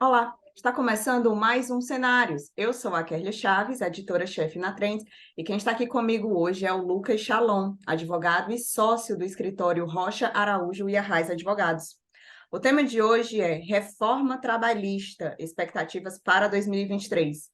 Olá, está começando mais um Cenários. Eu sou a Kerlia Chaves, editora-chefe na Trends, e quem está aqui comigo hoje é o Lucas Chalon, advogado e sócio do escritório Rocha Araújo e Arraes Advogados. O tema de hoje é Reforma Trabalhista, expectativas para 2023.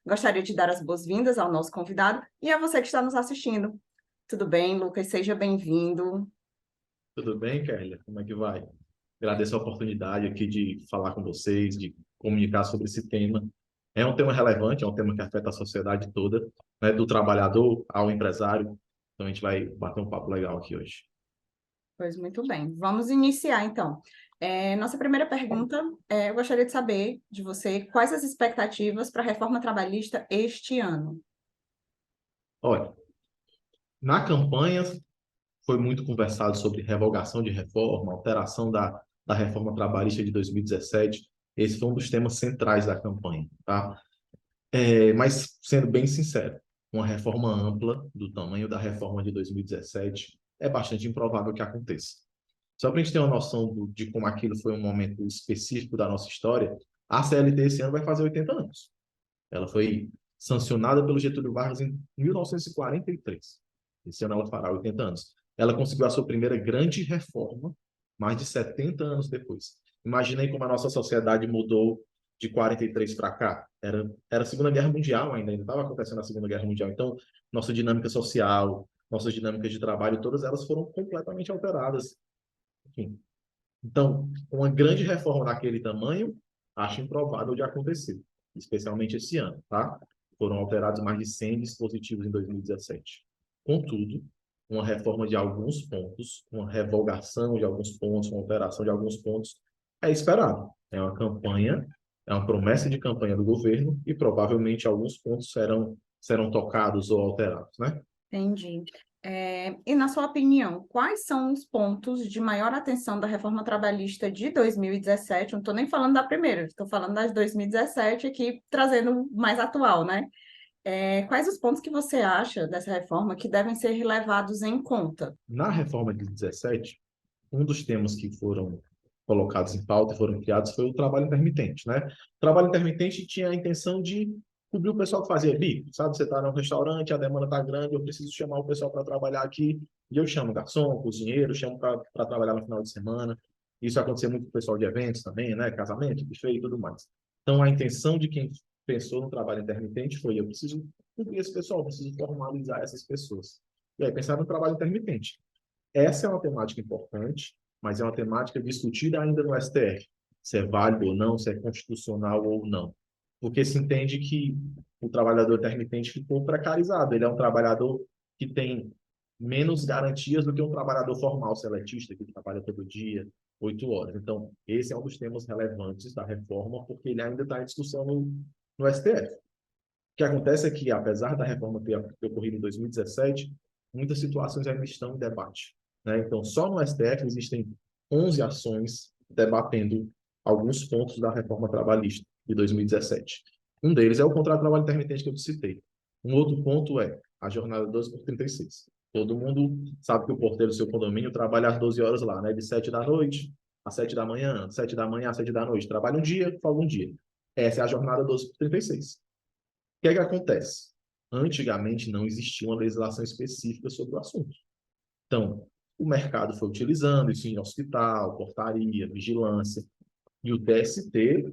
Gostaria de dar as boas-vindas ao nosso convidado e a você que está nos assistindo. Tudo bem, Lucas? Seja bem-vindo. Tudo bem, Kerlia? Como é que vai? Agradeço a oportunidade aqui de falar com vocês, de comunicar sobre esse tema. É um tema relevante, é um tema que afeta a sociedade toda, né, do trabalhador ao empresário. Então a gente vai bater um papo legal aqui hoje. Pois muito bem, vamos iniciar então. Nossa primeira pergunta, eu gostaria de saber de você quais as expectativas para a reforma trabalhista este ano. Olha, na campanha foi muito conversado sobre revogação de reforma, alteração da reforma trabalhista de 2017. Esse foi um dos temas centrais da campanha, tá? Mas, sendo bem sincero, uma reforma ampla do tamanho da reforma de 2017 é bastante improvável que aconteça. Só para a gente ter uma noção de como aquilo foi um momento específico da nossa história, a CLT esse ano vai fazer 80 anos. Ela foi sancionada pelo Getúlio Vargas em 1943. Esse ano ela fará 80 anos. Ela conseguiu a sua primeira grande reforma mais de 70 anos depois. Imaginei como a nossa sociedade mudou de 43 para cá. Era a Segunda Guerra Mundial ainda estava acontecendo a Segunda Guerra Mundial. Então, nossa dinâmica social, nossas dinâmicas de trabalho, todas elas foram completamente alteradas. Enfim. Então, uma grande reforma daquele tamanho, acho improvável de acontecer, especialmente esse ano, tá? Foram alterados mais de 100 dispositivos em 2017. Contudo, uma reforma de alguns pontos, uma revogação de alguns pontos, uma alteração de alguns pontos, é esperado. É uma campanha, é uma promessa de campanha do governo e provavelmente alguns pontos serão tocados ou alterados, né? Entendi. E na sua opinião, quais são os pontos de maior atenção da reforma trabalhista de 2017? Não estou nem falando da primeira, estou falando das 2017 aqui, trazendo mais atual, né? Quais os pontos que você acha dessa reforma que devem ser levados em conta? Na reforma de 17, um dos temas que foram colocados em pauta e foram criados foi o trabalho intermitente, né? O trabalho intermitente tinha a intenção de cobrir o pessoal que fazia bico, sabe? Você está num restaurante, a demanda está grande, eu preciso chamar o pessoal para trabalhar aqui, e eu chamo garçom, cozinheiro, chamo para trabalhar no final de semana. Isso acontecia muito com o pessoal de eventos também, né? Casamento, buffet e tudo mais. Então, a intenção de quem pensou no trabalho intermitente foi: eu preciso cobrir esse pessoal, eu preciso formalizar essas pessoas. E aí, pensaram no trabalho intermitente. Essa é uma temática importante, mas é uma temática discutida ainda no STF, se é válido ou não, se é constitucional ou não. Porque se entende que o trabalhador intermitente ficou precarizado, ele é um trabalhador que tem menos garantias do que um trabalhador formal seletista, que trabalha todo dia, 8 horas. Então, esse é um dos temas relevantes da reforma, porque ele ainda está em discussão no STF. O que acontece é que, apesar da reforma ter ocorrido em 2017, muitas situações ainda estão em debate, né? Então, só no STF existem 11 ações debatendo alguns pontos da reforma trabalhista de 2017. Um deles é o contrato de trabalho intermitente que eu te citei. Um outro ponto é a jornada 12 por 36. Todo mundo sabe que o porteiro do seu condomínio trabalha às 12 horas lá, né? De 7 da noite às 7 da manhã, 7 da manhã às 7 da noite. Trabalha um dia, folga um dia. Essa é a jornada 12 por 36. O que é que acontece? Antigamente não existia uma legislação específica sobre o assunto. Então, o mercado foi utilizando isso em hospital, portaria, vigilância, e o TST,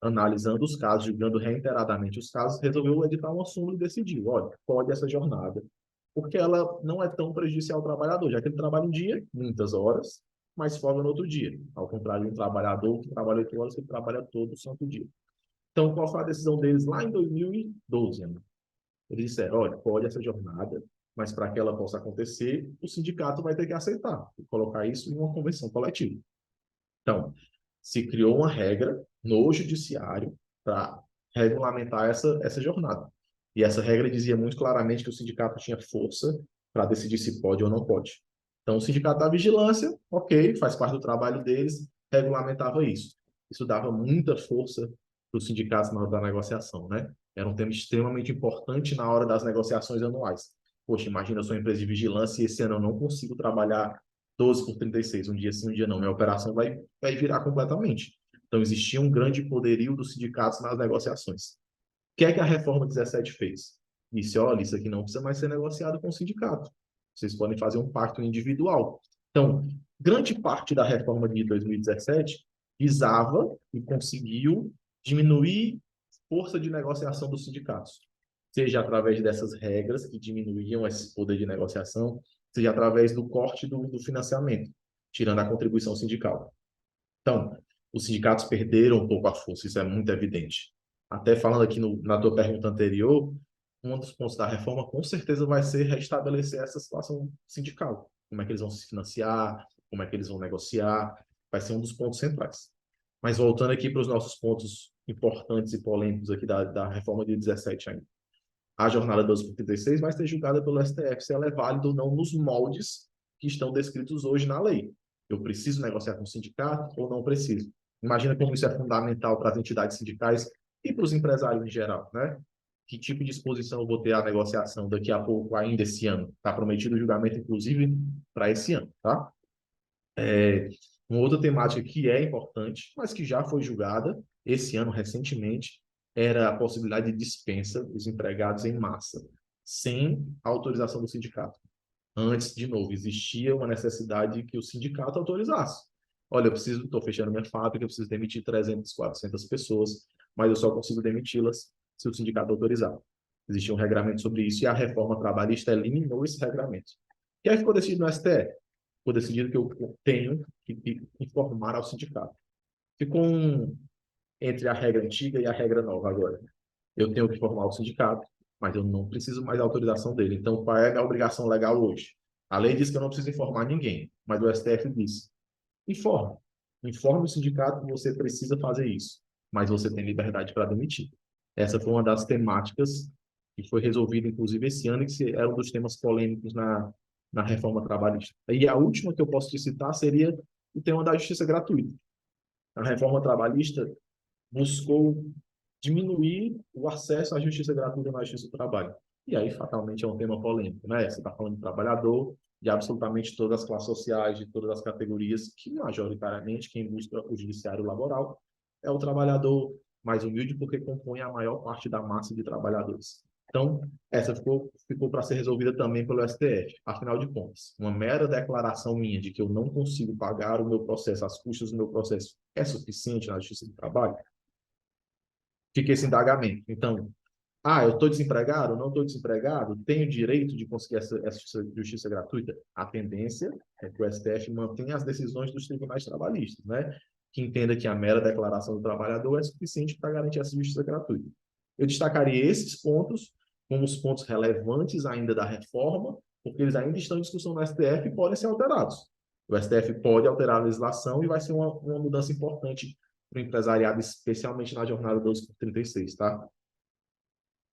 analisando os casos, julgando reiteradamente os casos, resolveu editar uma súmula e decidiu: olha, pode essa jornada, porque ela não é tão prejudicial ao trabalhador, já que ele trabalha um dia, muitas horas, mas folga no outro dia. Ao contrário de um trabalhador que trabalha 8 horas, que trabalha todo o santo dia. Então, qual foi a decisão deles lá em 2012? Né? Eles disseram: olha, pode essa jornada, mas para que ela possa acontecer, o sindicato vai ter que aceitar e colocar isso em uma convenção coletiva. Então, se criou uma regra no judiciário para regulamentar essa jornada. E essa regra dizia muito claramente que o sindicato tinha força para decidir se pode ou não pode. Então, o sindicato da vigilância, ok, faz parte do trabalho deles, regulamentava isso. Isso dava muita força para os sindicatos na hora da negociação, né? Era um tema extremamente importante na hora das negociações anuais. Poxa, imagina, eu sou uma empresa de vigilância e esse ano eu não consigo trabalhar 12 por 36, um dia sim, um dia não. Minha operação vai virar completamente. Então, existia um grande poderio dos sindicatos nas negociações. O que é que a reforma 17 fez? Disse, olha, isso aqui não precisa mais ser negociado com o sindicato. Vocês podem fazer um pacto individual. Então, grande parte da reforma de 2017 visava e conseguiu diminuir força de negociação dos sindicatos, seja através dessas regras que diminuíam esse poder de negociação, seja através do corte do financiamento, tirando a contribuição sindical. Então, os sindicatos perderam um pouco a força, isso é muito evidente. Até falando aqui na tua pergunta anterior, um dos pontos da reforma com certeza vai ser restabelecer essa situação sindical. Como é que eles vão se financiar, como é que eles vão negociar, vai ser um dos pontos centrais. Mas voltando aqui para os nossos pontos importantes e polêmicos aqui da reforma de 17 ainda. A jornada 12 por 36 vai ser julgada pelo STF se ela é válida ou não nos moldes que estão descritos hoje na lei. Eu preciso negociar com o sindicato ou não preciso? Imagina como isso é fundamental para as entidades sindicais e para os empresários em geral, né? Que tipo de exposição eu vou ter à negociação daqui a pouco, ainda esse ano? Está prometido o julgamento, inclusive, para esse ano, tá? Uma outra temática que é importante, mas que já foi julgada esse ano, recentemente, era a possibilidade de dispensa dos empregados em massa, sem autorização do sindicato. Antes, de novo, existia uma necessidade que o sindicato autorizasse. Olha, eu preciso, estou fechando minha fábrica, eu preciso demitir 300, 400 pessoas, mas eu só consigo demiti-las se o sindicato autorizar. Existia um regramento sobre isso e a reforma trabalhista eliminou esse regramento. E aí ficou decidido no STF. Ficou decidido que eu tenho que informar ao sindicato. Ficou entre a regra antiga e a regra nova agora. Eu tenho que informar o sindicato, mas eu não preciso mais da autorização dele. Então, qual é a obrigação legal hoje? A lei diz que eu não preciso informar ninguém, mas o STF diz: informe. Informe o sindicato que você precisa fazer isso, mas você tem liberdade para demitir. Essa foi uma das temáticas que foi resolvida, inclusive, esse ano, e que era um dos temas polêmicos na reforma trabalhista. E a última que eu posso te citar seria o tema da justiça gratuita. A reforma trabalhista buscou diminuir o acesso à justiça gratuita na justiça do trabalho. E aí, fatalmente, é um tema polêmico, né? Você está falando de trabalhador, de absolutamente todas as classes sociais, de todas as categorias, que majoritariamente quem busca o judiciário laboral é o trabalhador mais humilde, porque compõe a maior parte da massa de trabalhadores. Então, essa ficou para ser resolvida também pelo STF. Afinal de contas, uma mera declaração minha de que eu não consigo pagar o meu processo, as custas do meu processo, é suficiente na justiça do trabalho? Fica esse indagamento. Então, eu estou desempregado? Não estou desempregado? Tenho direito de conseguir essa justiça gratuita? A tendência é que o STF mantenha as decisões dos tribunais trabalhistas, né? Que entenda que a mera declaração do trabalhador é suficiente para garantir essa justiça gratuita. Eu destacaria esses pontos como os pontos relevantes ainda da reforma, porque eles ainda estão em discussão no STF e podem ser alterados. O STF pode alterar a legislação e vai ser uma mudança importante para o empresariado, especialmente na jornada 12 por 36, tá?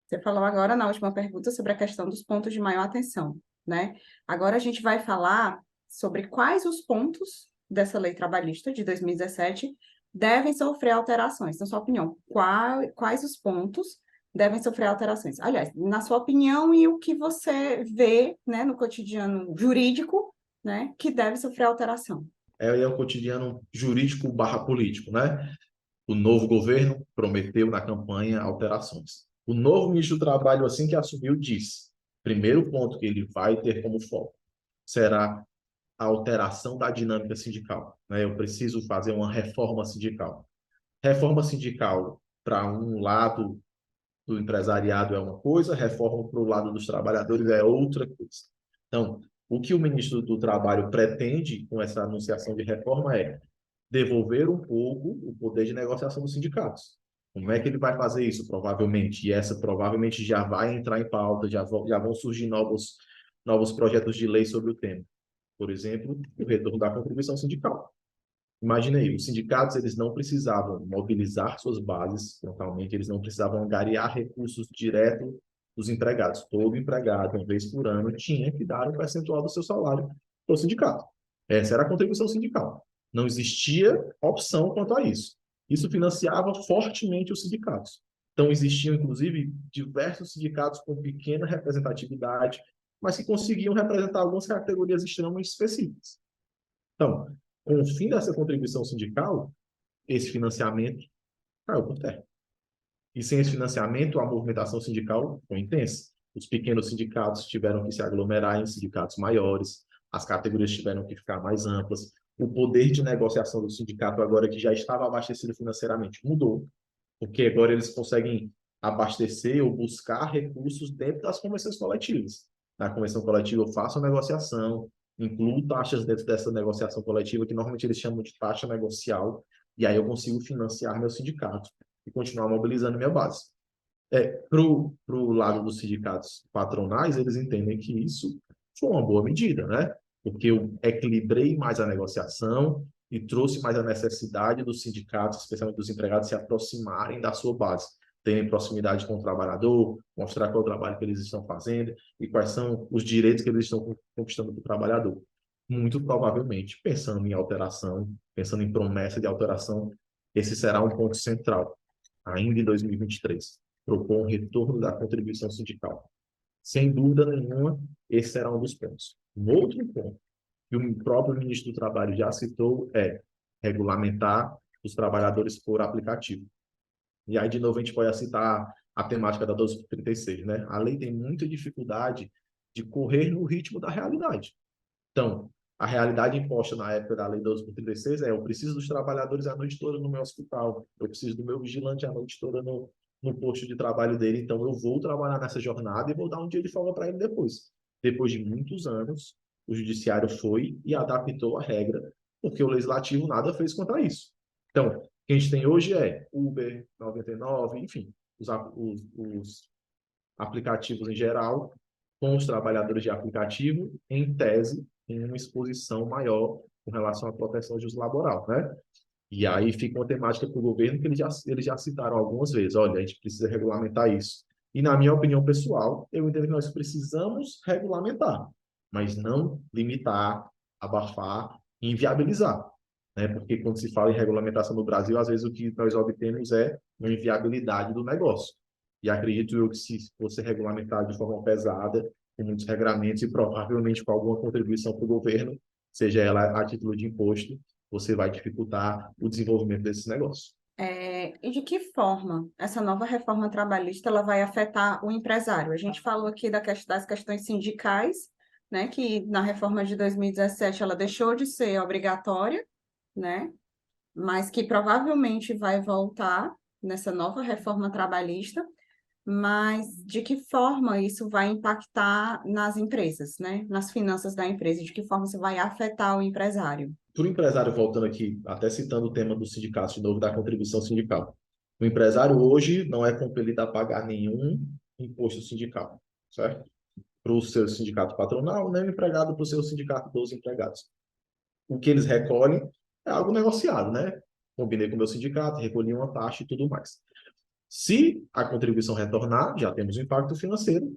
Você falou agora na última pergunta sobre a questão dos pontos de maior atenção, né? Agora a gente vai falar sobre quais os pontos dessa lei trabalhista de 2017 devem sofrer alterações. Na sua opinião, quais os pontos devem sofrer alterações? Aliás, na sua opinião e o que você vê, né, no cotidiano jurídico, né, que deve sofrer alteração. É o cotidiano jurídico barra político, né? O novo governo prometeu na campanha alterações. O novo ministro do Trabalho, assim que assumiu, disse: primeiro ponto que ele vai ter como foco será a alteração da dinâmica sindical, né? Eu preciso fazer uma reforma sindical. Reforma sindical para um lado do empresariado é uma coisa, reforma para o lado dos trabalhadores é outra coisa. Então, o que o ministro do Trabalho pretende com essa anunciação de reforma é devolver um pouco o poder de negociação dos sindicatos. Como é que ele vai fazer isso? Provavelmente, e essa provavelmente já vai entrar em pauta, já vão surgir novos projetos de lei sobre o tema. Por exemplo, o retorno da contribuição sindical. Imagine aí, os sindicatos eles não precisavam mobilizar suas bases frontalmente, eles não precisavam angariar recursos direto dos empregados. Todo empregado, uma vez por ano, tinha que dar um percentual do seu salário para o sindicato. Essa era a contribuição sindical. Não existia opção quanto a isso. Isso financiava fortemente os sindicatos. Então, existiam, inclusive, diversos sindicatos com pequena representatividade, mas que conseguiam representar algumas categorias extremamente específicas. Então, com o fim dessa contribuição sindical, esse financiamento caiu por terra. E sem esse financiamento, a movimentação sindical foi intensa. Os pequenos sindicatos tiveram que se aglomerar em sindicatos maiores, as categorias tiveram que ficar mais amplas, o poder de negociação do sindicato, agora que já estava abastecido financeiramente, mudou, porque agora eles conseguem abastecer ou buscar recursos dentro das convenções coletivas. Na convenção coletiva, eu faço a negociação, incluo taxas dentro dessa negociação coletiva, que normalmente eles chamam de taxa negocial, e aí eu consigo financiar meu sindicato e continuar mobilizando minha base. Para o lado dos sindicatos patronais, eles entendem que isso foi uma boa medida, né? Porque eu equilibrei mais a negociação e trouxe mais a necessidade dos sindicatos, especialmente dos empregados, se aproximarem da sua base, terem proximidade com o trabalhador, mostrar qual é o trabalho que eles estão fazendo e quais são os direitos que eles estão conquistando para o trabalhador. Muito provavelmente, pensando em alteração, pensando em promessa de alteração, esse será um ponto central, ainda em 2023, propor um retorno da contribuição sindical. Sem dúvida nenhuma, esse será um dos pontos. Um outro ponto que o próprio ministro do Trabalho já citou é regulamentar os trabalhadores por aplicativo. E aí, de novo, a gente pode citar a temática da 1236, né? A lei tem muita dificuldade de correr no ritmo da realidade. Então, a realidade imposta na época da Lei 12.36 é: eu preciso dos trabalhadores a noite toda no meu hospital, eu preciso do meu vigilante a noite toda no posto de trabalho dele, então eu vou trabalhar nessa jornada e vou dar um dia de folga para ele depois. Depois de muitos anos, o judiciário foi e adaptou a regra, porque o legislativo nada fez contra isso. Então, o que a gente tem hoje é Uber, 99, enfim, os aplicativos em geral, com os trabalhadores de aplicativo, em tese, em uma exposição maior com relação à proteção justa laboral, né? E aí fica uma temática para o governo que eles já citaram algumas vezes. Olha, a gente precisa regulamentar isso. E na minha opinião pessoal, eu entendo que nós precisamos regulamentar, mas não limitar, abafar e inviabilizar, né? Porque quando se fala em regulamentação no Brasil, às vezes o que nós obtemos é uma inviabilidade do negócio. E acredito eu que se fosse regulamentado de forma pesada, com muitos regramentos e provavelmente com alguma contribuição para o governo, seja ela a título de imposto, você vai dificultar o desenvolvimento desses negócios. E de que forma essa nova reforma trabalhista ela vai afetar o empresário? A gente falou aqui das questões sindicais, né, que na reforma de 2017 ela deixou de ser obrigatória, né, mas que provavelmente vai voltar nessa nova reforma trabalhista. Mas de que forma isso vai impactar nas empresas, né? Nas finanças da empresa? De que forma isso vai afetar o empresário? Para o empresário, voltando aqui, até citando o tema do sindicato, de novo, da contribuição sindical. O empresário hoje não é compelido a pagar nenhum imposto sindical, certo? Para o seu sindicato patronal, nem o empregado para o seu sindicato dos empregados. O que eles recolhem é algo negociado, né? Combinei com o meu sindicato, recolhi uma taxa e tudo mais. Se a contribuição retornar, já temos um impacto financeiro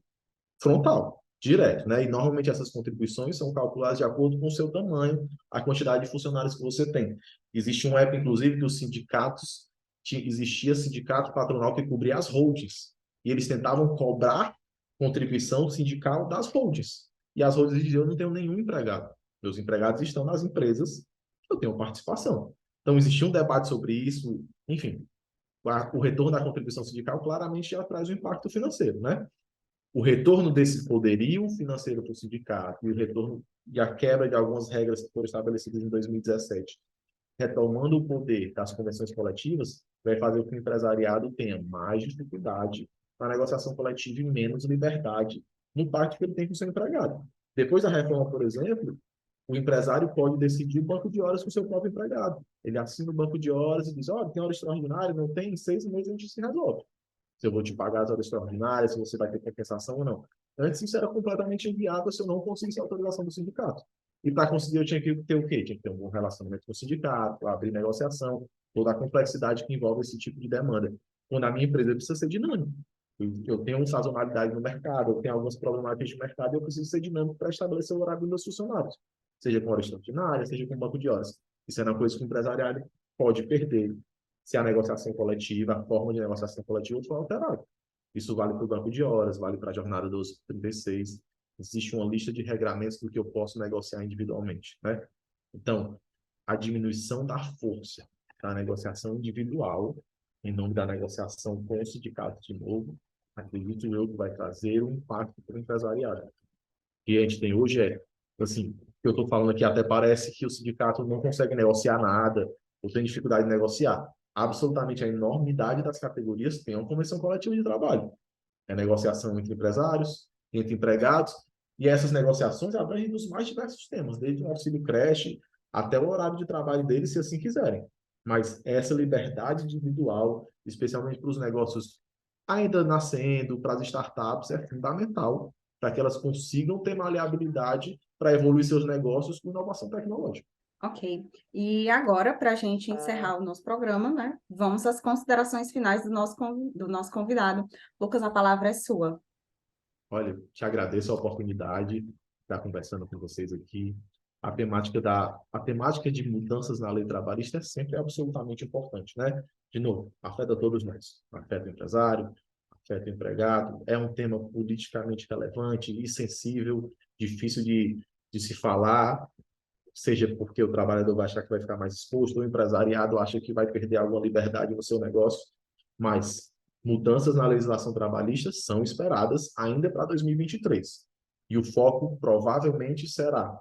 frontal, direto, né? E normalmente essas contribuições são calculadas de acordo com o seu tamanho, a quantidade de funcionários que você tem. Existe uma época, inclusive, que os sindicatos, existia sindicato patronal que cobria as holdings, e eles tentavam cobrar contribuição sindical das holdings. E as holdings diziam: eu não tenho nenhum empregado. Meus empregados estão nas empresas, eu tenho participação. Então, existia um debate sobre isso, enfim. O retorno da contribuição sindical claramente já traz um impacto financeiro, né? O retorno desse poderio financeiro para o sindicato e o retorno e a quebra de algumas regras que foram estabelecidas em 2017, retomando o poder das convenções coletivas, vai fazer com que o empresariado tenha mais dificuldade na negociação coletiva e menos liberdade no pacto que ele tem com o seu empregado. Depois da reforma, por exemplo, o empresário pode decidir o banco de horas com o seu próprio empregado. Ele assina o banco de horas e diz: olha, tem hora extraordinária, não tem, em 6 meses a gente se resolve. Se eu vou te pagar as horas extraordinárias, se você vai ter compensação ou não. Antes isso era completamente inviável se eu não conseguisse a autorização do sindicato. E para conseguir eu tinha que ter o quê? Tinha que ter um bom relacionamento com o sindicato, abrir negociação, toda a complexidade que envolve esse tipo de demanda. Quando a minha empresa precisa ser dinâmica. Eu tenho uma sazonalidade no mercado, eu tenho algumas problemáticas de mercado e eu preciso ser dinâmico para estabelecer o horário dos meus funcionários, seja com hora extraordinária, seja com banco de horas. Isso é uma coisa que o empresariado pode perder se a negociação coletiva, a forma de negociação coletiva for alterada. Isso vale para o banco de horas, vale para a jornada 12/36. Existe uma lista de regramentos do que eu posso negociar individualmente, né? Então, a diminuição da força da negociação individual, em nome da negociação com o sindicato de novo, acredito eu que vai trazer um impacto para o empresariado. O que a gente tem hoje é, assim, o que eu estou falando aqui até parece que o sindicato não consegue negociar nada, ou tem dificuldade de negociar. Absolutamente a enormidade das categorias tem uma convenção coletiva de trabalho. É negociação entre empresários, entre empregados, e essas negociações abrangem os mais diversos temas, desde o auxílio creche até o horário de trabalho deles, se assim quiserem. Mas essa liberdade individual, especialmente para os negócios ainda nascendo, para as startups, é fundamental para que elas consigam ter maleabilidade para evoluir seus negócios com inovação tecnológica. Ok. E agora, para a gente encerrar o nosso programa, né? Vamos às considerações finais do nosso convidado. Lucas, a palavra é sua. Olha, te agradeço a oportunidade de estar conversando com vocês aqui. A temática de mudanças na lei trabalhista é sempre absolutamente importante, né? De novo, afeta todos nós. Afeta o empresário, afeta o empregado. É um tema politicamente relevante e sensível, difícil de se falar, seja porque o trabalhador vai achar que vai ficar mais exposto, ou o empresariado acha que vai perder alguma liberdade no seu negócio, mas mudanças na legislação trabalhista são esperadas ainda para 2023. E o foco provavelmente será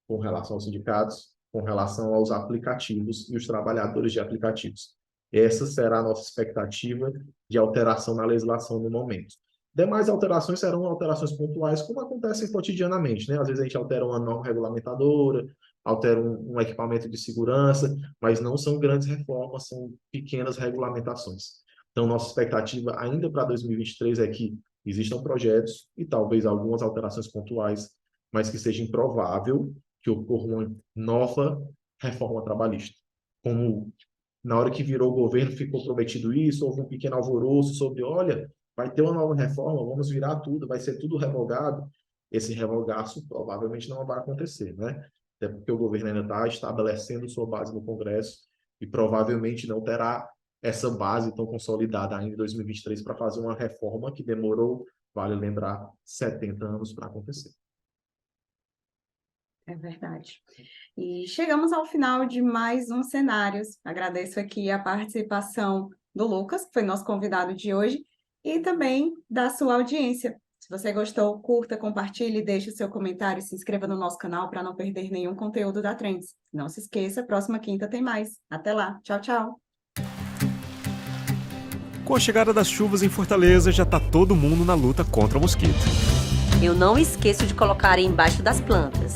com relação aos sindicatos, com relação aos aplicativos e os trabalhadores de aplicativos. Essa será a nossa expectativa de alteração na legislação no momento. Demais alterações serão alterações pontuais, como acontecem cotidianamente, né? Às vezes a gente altera uma norma regulamentadora, altera um equipamento de segurança, mas não são grandes reformas, são pequenas regulamentações. Então, nossa expectativa ainda para 2023 é que existam projetos e talvez algumas alterações pontuais, mas que seja improvável que ocorra uma nova reforma trabalhista. Como na hora que virou o governo ficou prometido isso, houve um pequeno alvoroço sobre, olha, vai ter uma nova reforma, vamos virar tudo, vai ser tudo revogado. Esse revogaço provavelmente não vai acontecer, né? Até porque o governo ainda está estabelecendo sua base no Congresso e provavelmente não terá essa base tão consolidada ainda em 2023 para fazer uma reforma que demorou, vale lembrar, 70 anos para acontecer. É verdade. E chegamos ao final de mais um Cenários. Agradeço aqui a participação do Lucas, que foi nosso convidado de hoje, e também da sua audiência. Se você gostou, curta, compartilhe, deixe o seu comentário e se inscreva no nosso canal para não perder nenhum conteúdo da Trends. Não se esqueça, próxima quinta tem mais. Até lá. Tchau, tchau. Com a chegada das chuvas em Fortaleza, já tá todo mundo na luta contra o mosquito. Eu não esqueço de colocar areia embaixo das plantas.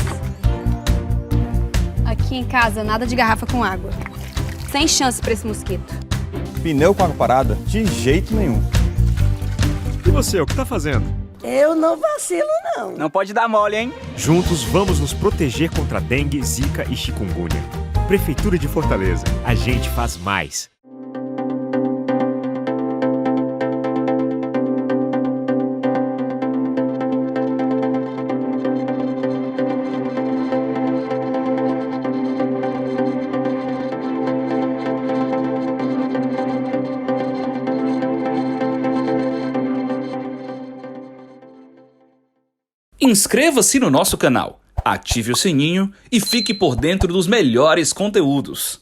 Aqui em casa, nada de garrafa com água. Sem chance para esse mosquito. Pneu com água parada? De jeito nenhum. E você, o que tá fazendo? Eu não vacilo, não. Não pode dar mole, hein? Juntos vamos nos proteger contra dengue, zika e chikungunya. Prefeitura de Fortaleza, a gente faz mais. Inscreva-se no nosso canal, ative o sininho e fique por dentro dos melhores conteúdos.